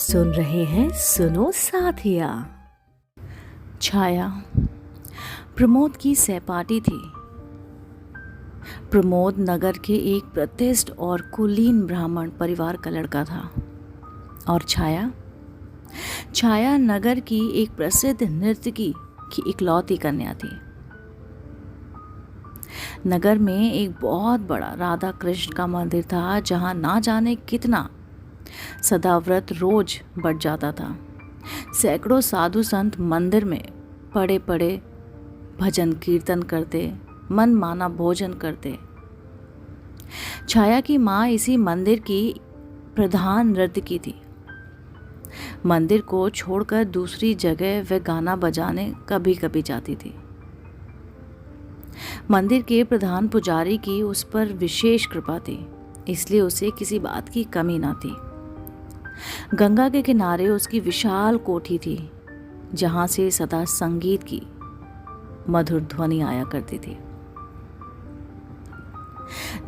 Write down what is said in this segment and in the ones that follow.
सुन रहे हैं सुनो साथिया। छाया प्रमोद की सहपाठी थी। प्रमोद नगर के एक प्रतिष्ठित और कुलीन ब्राह्मण परिवार का लड़का था और छाया नगर की एक प्रसिद्ध नर्तकी की इकलौती कन्या थी। नगर में एक बहुत बड़ा राधा कृष्ण का मंदिर था जहां ना जाने कितना सदाव्रत रोज बढ़ जाता था। सैकड़ों साधु संत मंदिर में पड़े पड़े भजन कीर्तन करते, मन माना भोजन करते। छाया की माँ इसी मंदिर की प्रधान नर्तकी थी। मंदिर को छोड़कर दूसरी जगह वह गाना बजाने कभी कभी जाती थी। मंदिर के प्रधान पुजारी की उस पर विशेष कृपा थी, इसलिए उसे किसी बात की कमी ना थी। गंगा के किनारे उसकी विशाल कोठी थी जहां से सदा संगीत की मधुर ध्वनि आया करती थी।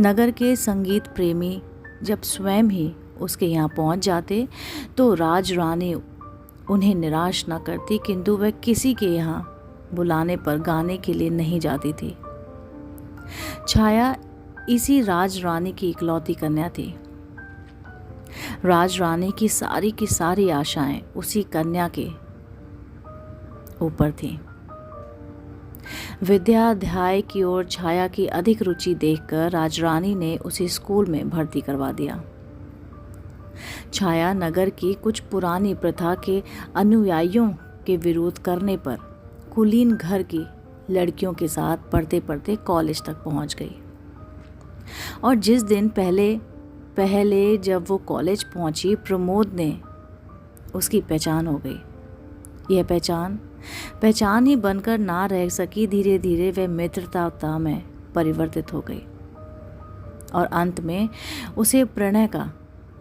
नगर के संगीत प्रेमी जब स्वयं ही उसके यहाँ पहुंच जाते तो राज रानी उन्हें निराश न करती, किंतु वह किसी के यहाँ बुलाने पर गाने के लिए नहीं जाती थी। छाया इसी राज रानी की इकलौती कन्या थी। राज रानी की सारी आशाएं उसी कन्या के ऊपर थीं। विद्याध्याय की ओर छाया की अधिक रुचि देखकर राजरानी ने उसे स्कूल में भर्ती करवा दिया। छाया नगर की कुछ पुरानी प्रथा के अनुयायियों के विरोध करने पर कुलीन घर की लड़कियों के साथ पढ़ते पढ़ते कॉलेज तक पहुंच गई। और जिस दिन पहले जब वो कॉलेज पहुंची, प्रमोद ने उसकी पहचान हो गई। यह पहचान ही बनकर ना रह सकी। धीरे धीरे वह मित्रता में परिवर्तित हो गई और अंत में उसे प्रणय का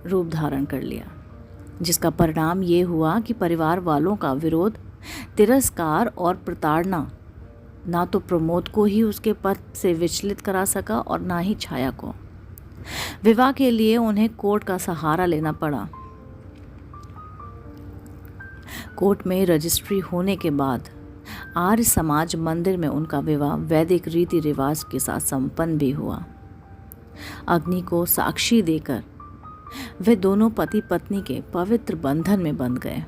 रूप धारण कर लिया, जिसका परिणाम ये हुआ कि परिवार वालों का विरोध, तिरस्कार और प्रताड़ना ना तो प्रमोद को ही उसके पद से विचलित करा सका और ना ही छाया को। विवाह के लिए उन्हें कोर्ट का सहारा लेना पड़ा। कोर्ट में रजिस्ट्री होने के बाद आर्य समाज मंदिर में उनका विवाह वैदिक रीति रिवाज के साथ संपन्न भी हुआ। अग्नि को साक्षी देकर वे दोनों पति पत्नी के पवित्र बंधन में बंध गए।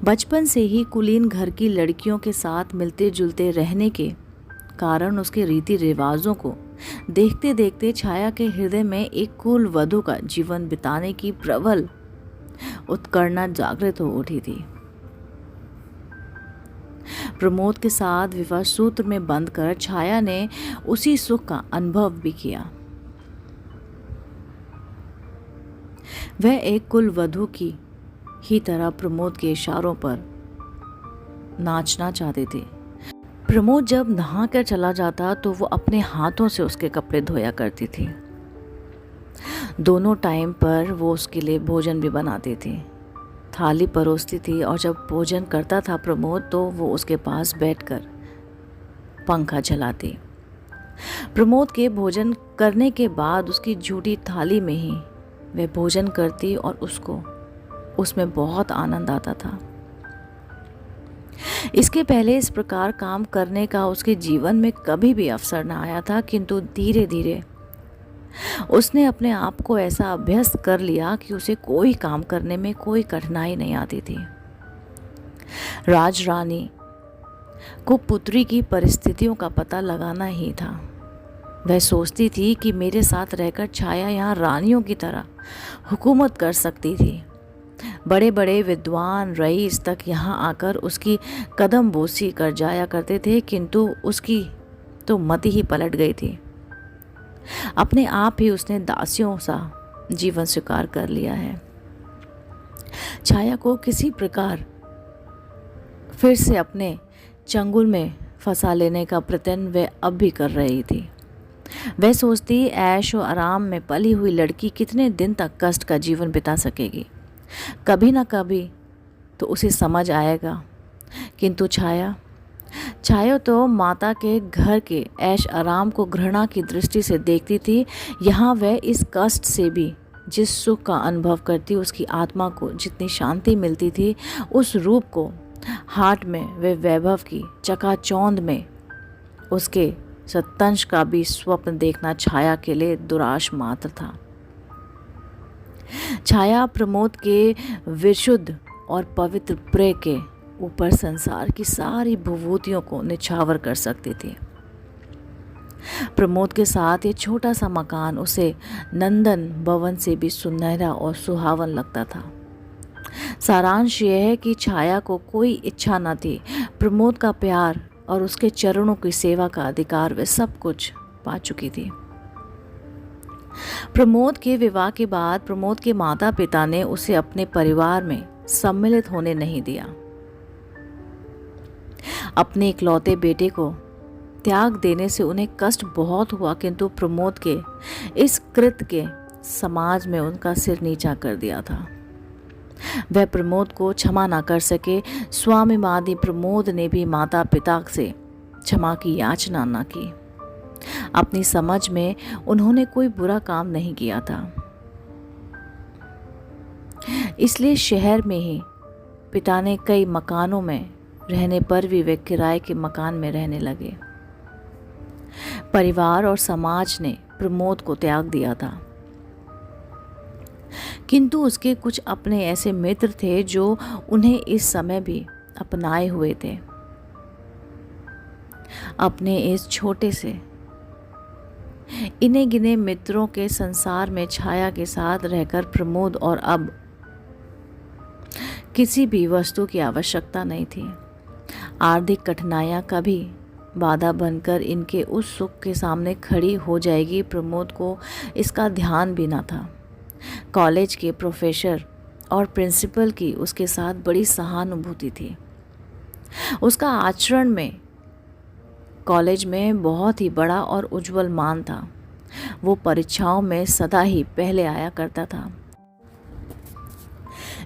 बचपन से ही कुलीन घर की लड़कियों के साथ मिलते जुलते रहने के कारण उसके रीति रिवाजों को देखते देखते छाया के हृदय में एक कुल वधू का जीवन बिताने की प्रबल उत्कंठा जागृत हो उठी थी। प्रमोद के साथ विवाह सूत्र में बंधकर छाया ने उसी सुख का अनुभव भी किया। वह एक कुल वधू की ही तरह प्रमोद के इशारों पर नाचना चाहते थे। प्रमोद जब नहा कर चला जाता तो वो अपने हाथों से उसके कपड़े धोया करती थी। दोनों टाइम पर वो उसके लिए भोजन भी बनाती थी, थाली परोसती थी और जब भोजन करता था प्रमोद तो वो उसके पास बैठकर पंखा चलाती। प्रमोद के भोजन करने के बाद उसकी झूठी थाली में ही वह भोजन करती और उसको उसमें बहुत आनंद आता था। इसके पहले इस प्रकार काम करने का उसके जीवन में कभी भी अवसर न आया था, किंतु धीरे धीरे उसने अपने आप को ऐसा अभ्यस्त कर लिया कि उसे कोई काम करने में कोई कठिनाई नहीं आती थी। राज रानी को पुत्री की परिस्थितियों का पता लगाना ही था। वह सोचती थी कि मेरे साथ रहकर छाया यहाँ रानियों की तरह हुकूमत कर सकती थी। बड़े बड़े विद्वान रईस तक यहाँ आकर उसकी कदम बोसी कर जाया करते थे, किंतु उसकी तो मति ही पलट गई थी। अपने आप ही उसने दासियों सा जीवन स्वीकार कर लिया है। छाया को किसी प्रकार फिर से अपने चंगुल में फंसा लेने का प्रयत्न वह अब भी कर रही थी। वह सोचती ऐश और आराम में पली हुई लड़की कितने दिन तक कष्ट का जीवन बिता सकेगी। कभी ना कभी तो उसे समझ आएगा, किंतु छाया तो माता के घर के ऐश आराम को घृणा की दृष्टि से देखती थी। यहाँ वह इस कष्ट से भी जिस सुख का अनुभव करती उसकी आत्मा को जितनी शांति मिलती थी, उस रूप को हाट में वे वैभव की चकाचौंध में उसके सतंश का भी स्वप्न देखना छाया के लिए दुराश मात्र था। छाया प्रमोद के विशुद्ध और पवित्र प्रेम के ऊपर संसार की सारी विभूतियों को निछावर कर सकती थी। प्रमोद के साथ ये छोटा सा मकान उसे नंदन भवन से भी सुनहरा और सुहावन लगता था। सारांश यह है कि छाया को कोई इच्छा न थी। प्रमोद का प्यार और उसके चरणों की सेवा का अधिकार वे सब कुछ पा चुकी थी। प्रमोद के विवाह के बाद प्रमोद के माता पिता ने उसे अपने परिवार में सम्मिलित होने नहीं दिया। अपने इकलौते बेटे को त्याग देने से उन्हें कष्ट बहुत हुआ, किंतु प्रमोद के इस कृत्य के समाज में उनका सिर नीचा कर दिया था। वह प्रमोद को क्षमा ना कर सके। स्वामी मादी प्रमोद ने भी माता पिता से क्षमा की याचना न की। अपनी समझ में उन्होंने कोई बुरा काम नहीं किया था, इसलिए शहर में ही पिता ने कई मकानों में रहने पर भी वे किराए के मकान में रहने लगे। परिवार और समाज ने प्रमोद को त्याग दिया था, किंतु उसके कुछ अपने ऐसे मित्र थे जो उन्हें इस समय भी अपनाए हुए थे। अपने इस छोटे से इन्हें गिने मित्रों के संसार में छाया के साथ रहकर प्रमोद और अब किसी भी वस्तु की आवश्यकता नहीं थी। आर्थिक कठिनाइयां कभी बाधा बनकर इनके उस सुख के सामने खड़ी हो जाएगी, प्रमोद को इसका ध्यान भी न था। कॉलेज के प्रोफेसर और प्रिंसिपल की उसके साथ बड़ी सहानुभूति थी। उसका आचरण में कॉलेज में बहुत ही बड़ा और उज्जवल मान था। वो परीक्षाओं में सदा ही पहले आया करता था,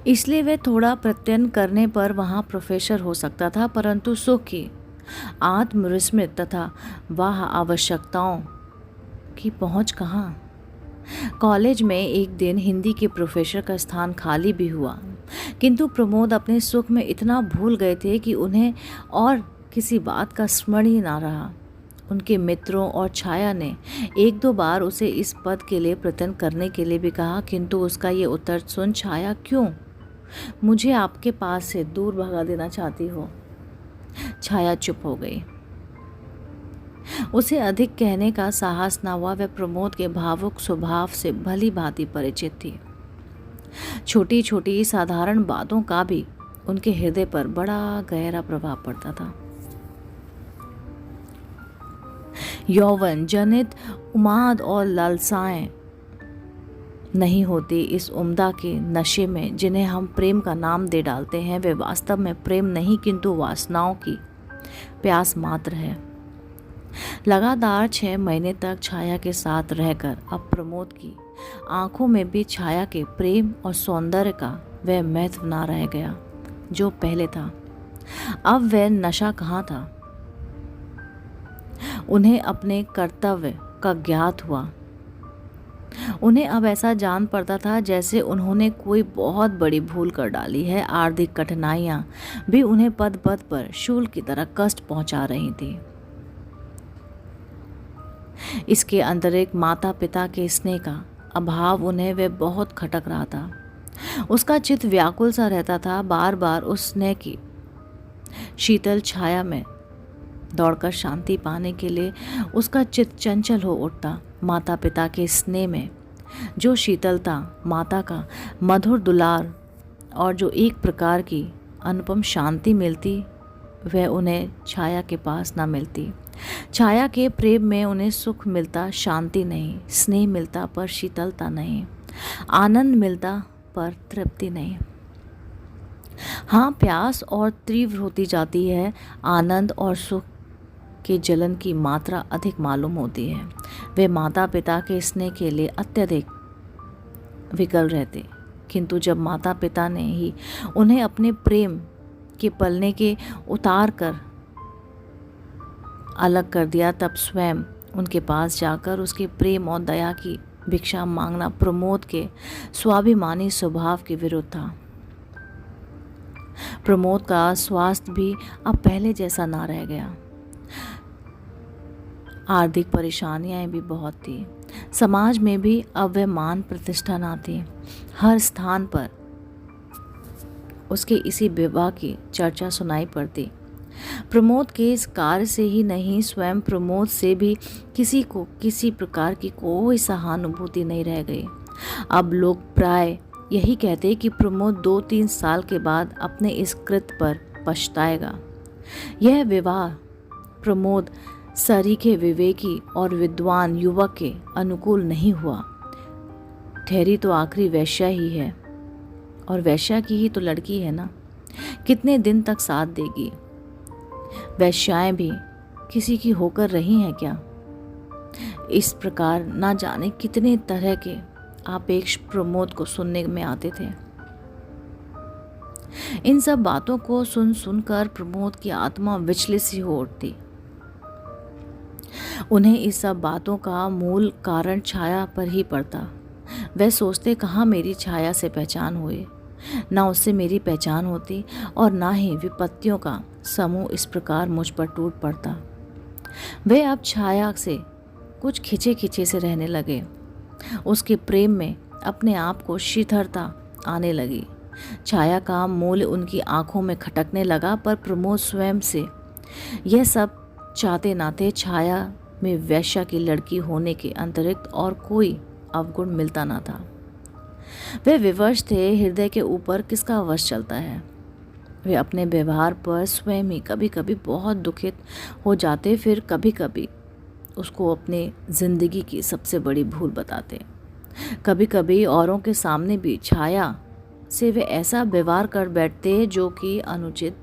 इसलिए वह थोड़ा प्रयत्न करने पर वहाँ प्रोफेसर हो सकता था, परंतु सुख की आत्मविस्मृत तथा वाह आवश्यकताओं की पहुँच कहाँ। कॉलेज में एक दिन हिंदी के प्रोफेसर का स्थान खाली भी हुआ, किंतु प्रमोद अपने सुख में इतना भूल गए थे कि उन्हें और किसी बात का स्मरण ही ना रहा। उनके मित्रों और छाया ने एक दो बार उसे इस पद के लिए प्रयत्न करने के लिए भी कहा, किंतु उसका ये उत्तर सुन छाया क्यों मुझे आपके पास से दूर भगा देना चाहती हो। छाया चुप हो गई। उसे अधिक कहने का साहस न हुआ। वह प्रमोद के भावुक स्वभाव से भली भांति परिचित थी। छोटी छोटी साधारण बातों का भी उनके हृदय पर बड़ा गहरा प्रभाव पड़ता था। यौवन जनित उन्माद और लालसाएं नहीं होती इस उम्दा के नशे में जिन्हें हम प्रेम का नाम दे डालते हैं। वे वास्तव में प्रेम नहीं, किंतु वासनाओं की प्यास मात्र है। लगातार 6 महीने तक छाया के साथ रहकर अब प्रमोद की आंखों में भी छाया के प्रेम और सौंदर्य का वह महत्व ना रह गया जो पहले था। अब वह नशा कहाँ था। उन्हें अपने कर्तव्य का ज्ञात हुआ। उन्हें अब ऐसा जान पड़ता था जैसे उन्होंने कोई बहुत बड़ी भूल कर डाली है। आर्थिक कठिनाइयां भी उन्हें पद पद पर शूल की तरह कष्ट पहुंचा रही थी। इसके अतिरिक्त माता पिता के स्नेह का अभाव उन्हें वे बहुत खटक रहा था। उसका चित्त व्याकुल सा रहता था। बार बार उस स्नेह की शीतल छाया में दौड़कर शांति पाने के लिए उसका चित्त चंचल हो उठता। माता पिता के स्नेह में जो शीतलता, माता का मधुर दुलार और जो एक प्रकार की अनुपम शांति मिलती, वह उन्हें छाया के पास ना मिलती। छाया के प्रेम में उन्हें सुख मिलता, शांति नहीं। स्नेह मिलता पर शीतलता नहीं। आनंद मिलता पर तृप्ति नहीं। हाँ, प्यास और तीव्र होती जाती है। आनंद और सुख के जलन की मात्रा अधिक मालूम होती है। वे माता पिता के स्नेह के लिए अत्यधिक विकल रहते, किंतु जब माता पिता ने ही उन्हें अपने प्रेम के पलने के उतार कर अलग कर दिया, तब स्वयं उनके पास जाकर उसके प्रेम और दया की भिक्षा मांगना प्रमोद के स्वाभिमानी स्वभाव के विरुद्ध था। प्रमोद का स्वास्थ्य भी अब पहले जैसा ना रह गया। आर्थिक परेशानियां भी बहुत थी। समाज में भी अब वह मान प्रतिष्ठा ना थी। हर स्थान पर उसके इसी विवाह की चर्चा सुनाई पड़ती। प्रमोद के इस कार्य से ही नहीं, स्वयं प्रमोद से भी किसी को किसी प्रकार की कोई सहानुभूति नहीं रह गई। अब लोग प्राय यही कहते कि प्रमोद 2-3 साल के बाद अपने इस कृत्य पर पछताएगा। यह विवाह प्रमोद सरीखे विवेकी और विद्वान युवक के अनुकूल नहीं हुआ। ठहरी तो आखिरी वेश्या ही है, और वेश्या की ही तो लड़की है ना, कितने दिन तक साथ देगी। वेश्याएं भी किसी की होकर रही हैं क्या? इस प्रकार ना जाने कितने तरह के आपेक्ष प्रमोद को सुनने में आते थे। इन सब बातों को सुन सुनकर प्रमोद की आत्मा विचलित सी हो उठती। उन्हें इस सब बातों का मूल कारण छाया पर ही पड़ता। वह सोचते कहाँ मेरी छाया से पहचान हुई, ना उससे मेरी पहचान होती और ना ही विपत्तियों का समूह इस प्रकार मुझ पर टूट पड़ता। वे अब छाया से कुछ खिंचे खिंचे से रहने लगे। उसके प्रेम में अपने आप को शिथिलता आने लगी। छाया का मूल्य उनकी आंखों में खटकने लगा, पर प्रमोद स्वयं से यह सब चाहते नाते छाया में वैश्या की लड़की होने के अतिरिक्त और कोई अवगुण मिलता ना था। वे विवश थे, हृदय के ऊपर किसका वश चलता है। वे अपने व्यवहार पर स्वयं ही कभी कभी बहुत दुखित हो जाते, फिर कभी कभी उसको अपने जिंदगी की सबसे बड़ी भूल बताते। कभी कभी औरों के सामने भी छाया से वे ऐसा व्यवहार कर बैठते जो कि अनुचित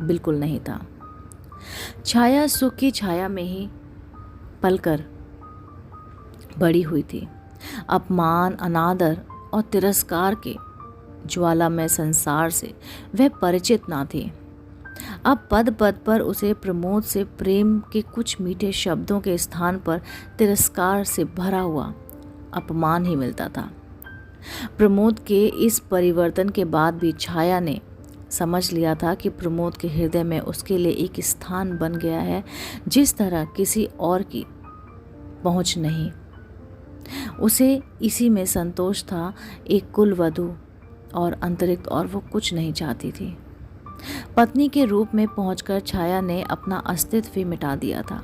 बिल्कुल नहीं था। छाया सुख की छाया में ही पलकर बड़ी हुई थी। अपमान, अनादर और तिरस्कार के ज्वालामय संसार से वह परिचित ना थी। अब पद पद पर उसे प्रमोद से प्रेम के कुछ मीठे शब्दों के स्थान पर तिरस्कार से भरा हुआ अपमान ही मिलता था। प्रमोद के इस परिवर्तन के बाद भी छाया ने समझ लिया था कि प्रमोद के हृदय में उसके लिए एक स्थान बन गया है जिस तरह किसी और की पहुंच नहीं। उसे इसी में संतोष था, एक कुल वधू और अतिरिक्त और वो कुछ नहीं चाहती थी। पत्नी के रूप में पहुंचकर छाया ने अपना अस्तित्व भी मिटा दिया था।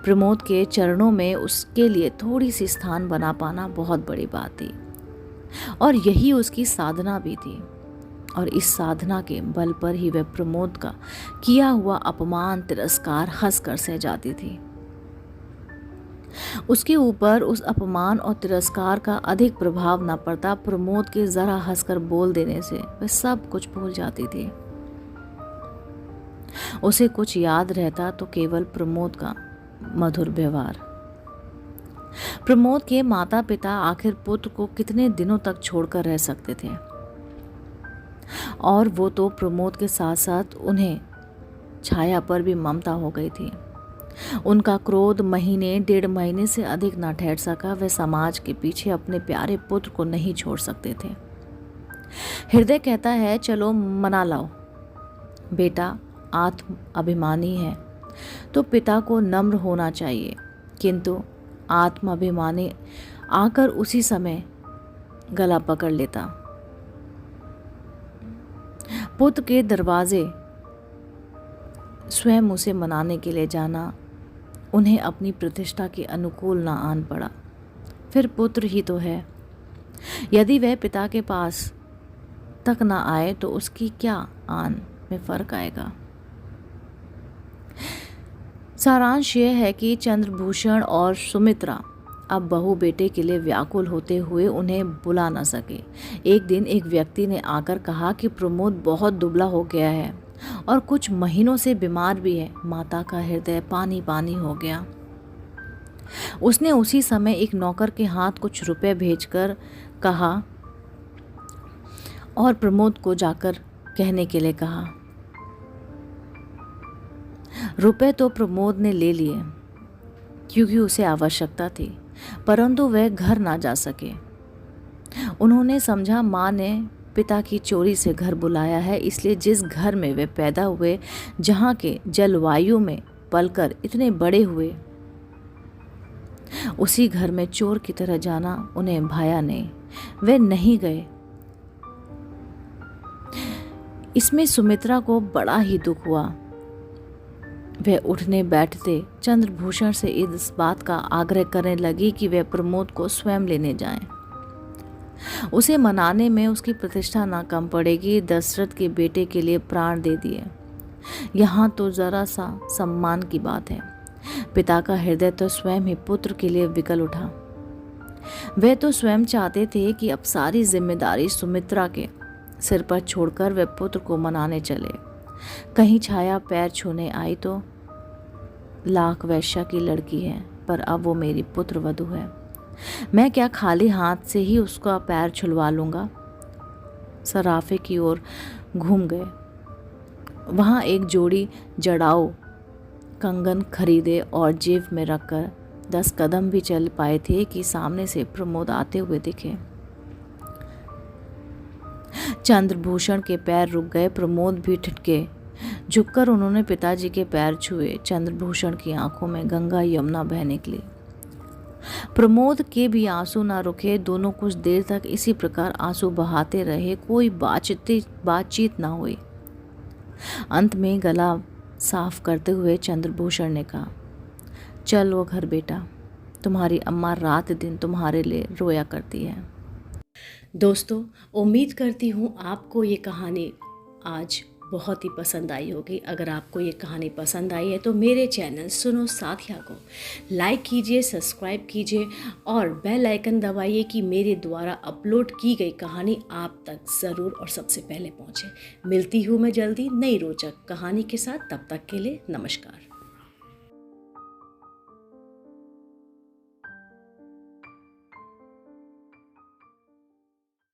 प्रमोद के चरणों में उसके लिए थोड़ी सी स्थान बना पाना बहुत बड़ी बात थी, और यही उसकी साधना भी थी। और इस साधना के बल पर ही वह प्रमोद का किया हुआ अपमान, तिरस्कार हंसकर सह जाती थी। उसके ऊपर उस अपमान और तिरस्कार का अधिक प्रभाव न पड़ता। प्रमोद के जरा हंसकर बोल देने से वह सब कुछ भूल जाती थी। उसे कुछ याद रहता तो केवल प्रमोद का मधुर व्यवहार। प्रमोद के माता पिता आखिर पुत्र को कितने दिनों तक छोड़कर रह सकते थे, और वो तो प्रमोद के साथ साथ उन्हें छाया पर भी ममता हो गई थी। उनका क्रोध महीने 1.5 महीने से अधिक न ठहर सका। वे समाज के पीछे अपने प्यारे पुत्र को नहीं छोड़ सकते थे। हृदय कहता है चलो मना लाओ। बेटा आत्म अभिमानी है तो पिता को नम्र होना चाहिए, किंतु आत्म अभिमानी आकर उसी समय गला पकड़ लेता। पुत्र के दरवाजे स्वयं उसे मनाने के लिए जाना उन्हें अपनी प्रतिष्ठा के अनुकूल ना आन पड़ा। फिर पुत्र ही तो है, यदि वह पिता के पास तक ना आए तो उसकी क्या आन में फर्क आएगा। सारांश यह है कि चंद्रभूषण और सुमित्रा अब बहू बेटे के लिए व्याकुल होते हुए उन्हें बुला न सके। एक दिन एक व्यक्ति ने आकर कहा कि प्रमोद बहुत दुबला हो गया है और कुछ महीनों से बीमार भी है। माता का हृदय पानी पानी हो गया। उसने उसी समय एक नौकर के हाथ कुछ रुपए भेजकर कहा और प्रमोद को जाकर कहने के लिए कहा। रुपए तो प्रमोद ने ले लिए क्योंकि उसे आवश्यकता थी, परंतु वह घर ना जा सके। उन्होंने समझा माँ ने पिता की चोरी से घर बुलाया है, इसलिए जिस घर में वे पैदा हुए, जहाँ के जलवायु में पलकर इतने बड़े हुए, उसी घर में चोर की तरह जाना उन्हें भाया नहीं। वे नहीं गए। इसमें सुमित्रा को बड़ा ही दुख हुआ। वह उठने बैठते चंद्रभूषण से इस बात का आग्रह करने लगी कि वह प्रमोद को स्वयं लेने जाएं। उसे मनाने में उसकी प्रतिष्ठा ना कम पड़ेगी। दशरथ के बेटे के लिए प्राण दे दिए, यहाँ तो जरा सा सम्मान की बात है। पिता का हृदय तो स्वयं ही पुत्र के लिए विकल उठा। वे तो स्वयं चाहते थे कि अब सारी जिम्मेदारी सुमित्रा के सिर पर छोड़कर वे पुत्र को मनाने चले। कहीं छाया पैर छूने आई तो लाख वैश्या की लड़की है, पर अब वो मेरी पुत्र वधू है। मैं क्या खाली हाथ से ही उसका पैर छुलवा लूँगा। सराफे की ओर घूम गए। वहाँ एक जोड़ी जड़ाऊ कंगन खरीदे और जेब में रखकर 10 कदम भी चल पाए थे कि सामने से प्रमोद आते हुए दिखे। चंद्रभूषण के पैर रुक गए। प्रमोद भी ठिठके। झुककर उन्होंने पिताजी के पैर छुए। चंद्रभूषण की आंखों में गंगा यमुना बह निकली। प्रमोद के भी आंसू ना रुके। दोनों कुछ देर तक इसी प्रकार आंसू बहाते रहे। कोई बातचीत ना हुई। अंत में गला साफ करते हुए चंद्रभूषण ने कहा, चल वो घर बेटा, तुम्हारी अम्मा रात दिन तुम्हारे लिए रोया करती है। दोस्तों, उम्मीद करती हूँ आपको ये कहानी आज बहुत ही पसंद आई होगी। अगर आपको ये कहानी पसंद आई है तो मेरे चैनल सुनो साथिया को लाइक कीजिए, सब्सक्राइब कीजिए और बेल आइकन दबाइए कि मेरे द्वारा अपलोड की गई कहानी आप तक ज़रूर और सबसे पहले पहुँचे। मिलती हूँ मैं जल्दी नई रोचक कहानी के साथ। तब तक के लिए नमस्कार।